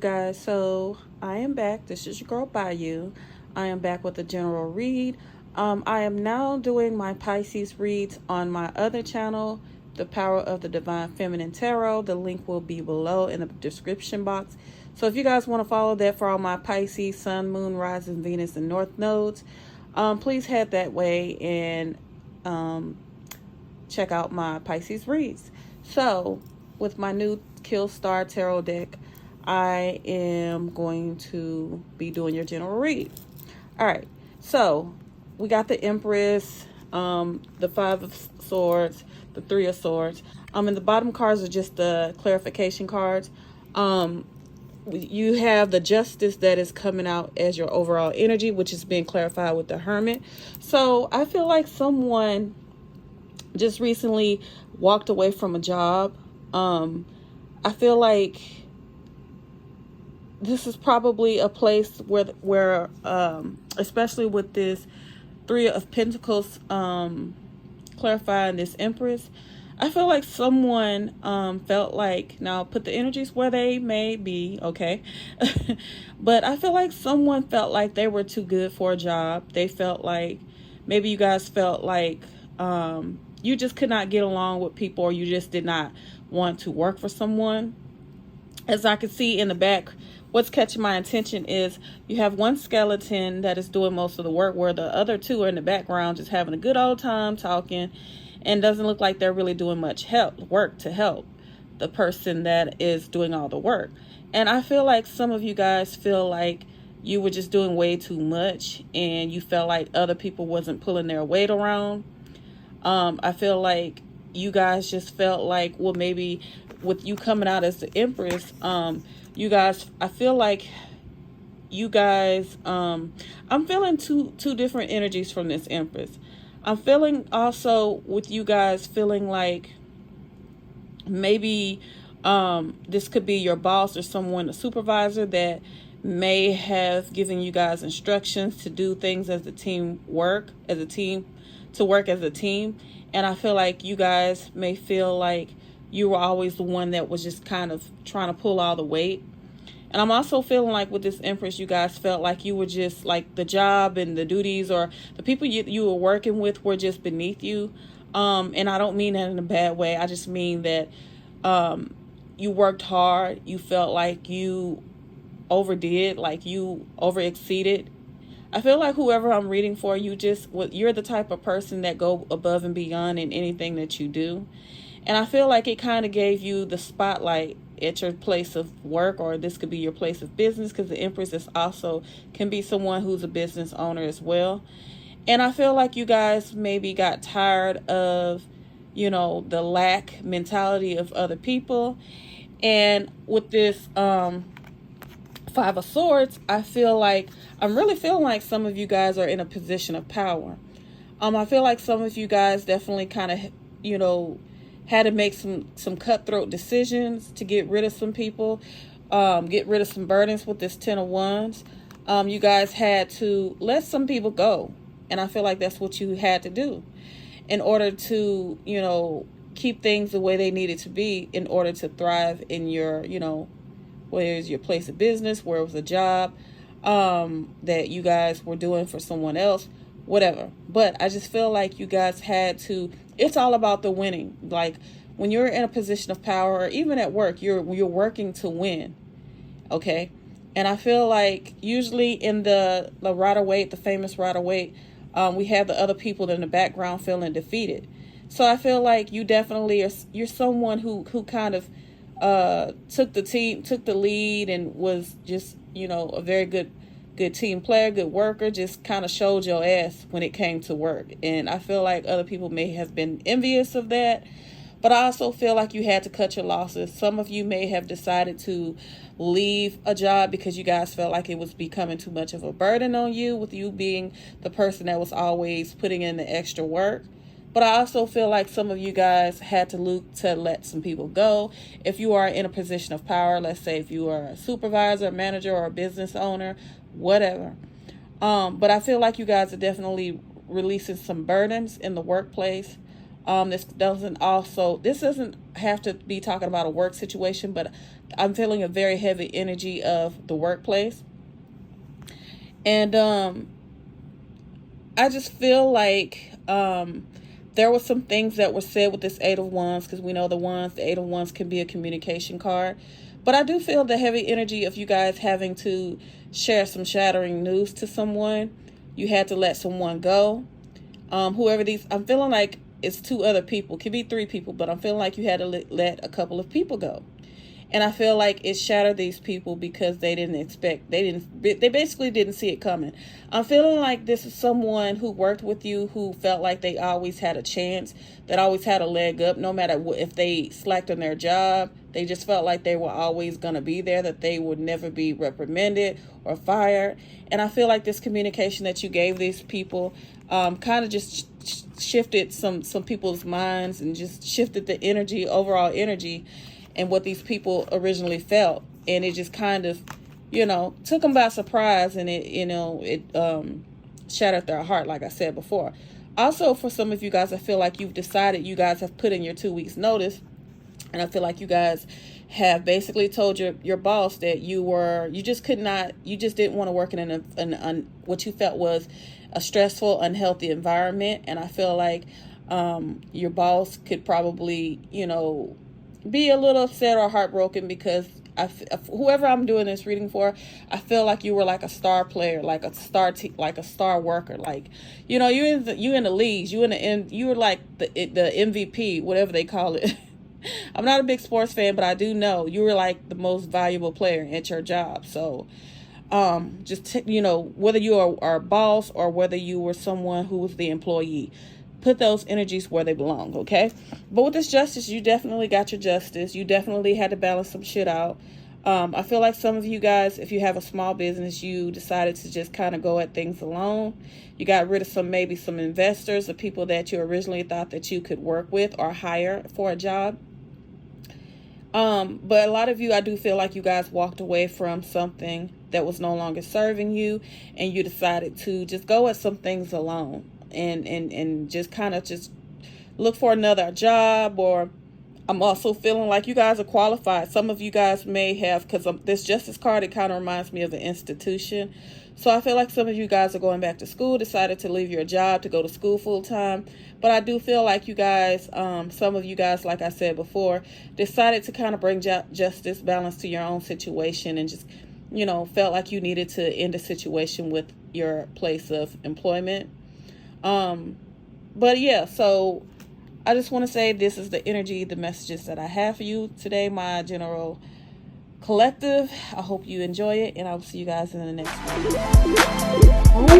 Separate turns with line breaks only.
guys, so I am back. This is your girl Bayou. I am back with a general read. I am now doing my Pisces reads on my other channel, The Power of the Divine Feminine Tarot. The link will be below in the description box. So if you guys want to follow that for all my Pisces, Sun, Moon, Rising, Venus, and North nodes, please head that way and check out my Pisces reads. So with my new Kill Star Tarot deck, I am going to be doing your general read. All right, so we got the Empress, the Five of Swords, the Three of Swords. And the bottom cards are just the clarification cards. You have the Justice that is coming out as your overall energy, which is being clarified with the Hermit. So I feel like someone just recently walked away from a job. I feel like this is probably a place where especially with this Three of Pentacles clarifying this Empress, I feel like someone felt like, now put the energies where they may be, okay? But I feel like someone felt like they were too good for a job. They felt like, maybe you guys felt like you just could not get along with people, or you just did not want to work for someone. As I can see in the back, what's catching my attention is you have one skeleton that is doing most of the work, where the other two are in the background just having a good old time talking, and doesn't look like they're really doing much work to help the person that is doing all the work. And I feel like some of you guys feel like you were just doing way too much, and you felt like other people wasn't pulling their weight around. I feel like you guys just felt like, well, maybe with you coming out as the Empress, you guys, I feel like you guys, I'm feeling two different energies from this Empress. I'm feeling also with you guys feeling like maybe this could be your boss or someone, a supervisor, that may have given you guys instructions to do things as a team, to work as a team. And I feel like you guys may feel like you were always the one that was just kind of trying to pull all the weight. And I'm also feeling like with this Empress, you guys felt like you were just like the job and the duties, or the people you were working with were just beneath you. And I don't mean that in a bad way. I just mean that you worked hard. You felt like you overdid, like you overexceeded. I feel like whoever I'm reading for, you're the type of person that go above and beyond in anything that you do. And I feel like it kind of gave you the spotlight at your place of work, or this could be your place of business, because the Empress is also can be someone who's a business owner as well. And I feel like you guys maybe got tired of, the lack mentality of other people. And with this Five of Swords, I'm really feeling like some of you guys are in a position of power. I feel like some of you guys definitely kind of, had to make some cutthroat decisions to get rid of some people, get rid of some burdens with this Ten of Wands. You guys had to let some people go. And I feel like that's what you had to do in order to, keep things the way they needed to be in order to thrive in your, where is your place of business, where it was a job that you guys were doing for someone else, whatever. But I just feel like you guys had to, it's all about the winning. Like when you're in a position of power, or even at work, you're working to win. Okay. And I feel like usually in the Rider-Waite, the famous Rider-Waite, we have the other people in the background feeling defeated. So I feel like you definitely you're someone who kind of took the lead, and was just, a very good team player, good worker, just kind of showed your ass when it came to work. And I feel like other people may have been envious of that, but I also feel like you had to cut your losses. Some of you may have decided to leave a job because you guys felt like it was becoming too much of a burden on you, with you being the person that was always putting in the extra work. But I also feel like some of you guys had to let some people go. If you are in a position of power, let's say if you are a supervisor, a manager, or a business owner, whatever. But I feel like you guys are definitely releasing some burdens in the workplace. This doesn't have to be talking about a work situation, but I'm feeling a very heavy energy of the workplace. And I just feel like there were some things that were said with this Eight of Wands, because we know the Eight of Wands can be a communication card. But I do feel the heavy energy of you guys having to share some shattering news to someone. You had to let someone go. I'm feeling like it's two other people. Could be three people, but I'm feeling like you had to let a couple of people go. And I feel like it shattered these people because they basically didn't see it coming. I'm feeling like this is someone who worked with you, who felt like they always had a chance, that always had a leg up, no matter if they slacked on their job. They just felt like they were always going to be there, that they would never be reprimanded or fired. And I feel like this communication that you gave these people kind of just shifted some people's minds, and just shifted the overall energy, and what these people originally felt. And it just kind of, took them by surprise, and it shattered their heart, like I said before. Also, for some of you guys, I feel like you've decided, you guys have put in your 2 weeks notice, and I feel like you guys have basically told your boss that you just didn't want to work in what you felt was a stressful, unhealthy environment. And I feel like your boss could probably, be a little upset or heartbroken, because whoever I'm doing this reading for, I feel like you were like a star player, like a star worker, like you in the leagues, you were like the MVP, whatever they call it. I'm not a big sports fan, but I do know you were like the most valuable player at your job. So whether you are a boss or whether you were someone who was the employee, put those energies where they belong, okay? But with this justice, you definitely got your justice. You definitely had to balance some shit out. I feel like some of you guys, if you have a small business, you decided to just kind of go at things alone. You got rid of maybe some investors, the people that you originally thought that you could work with or hire for a job. But a lot of you, I do feel like you guys walked away from something that was no longer serving you, and you decided to just go at some things alone. And just kind of just look for another job. Or I'm also feeling like you guys are qualified. Some of you guys may have, because this justice card, it kind of reminds me of an institution. So I feel like some of you guys are going back to school, decided to leave your job to go to school full time. But I do feel like you guys, some of you guys, like I said before, decided to kind of bring justice, balance to your own situation, and just, felt like you needed to end a situation with your place of employment. But yeah, so I just want to say this is the energy, the messages that I have for you today, my general collective. I hope you enjoy it, and I'll see you guys in the next one.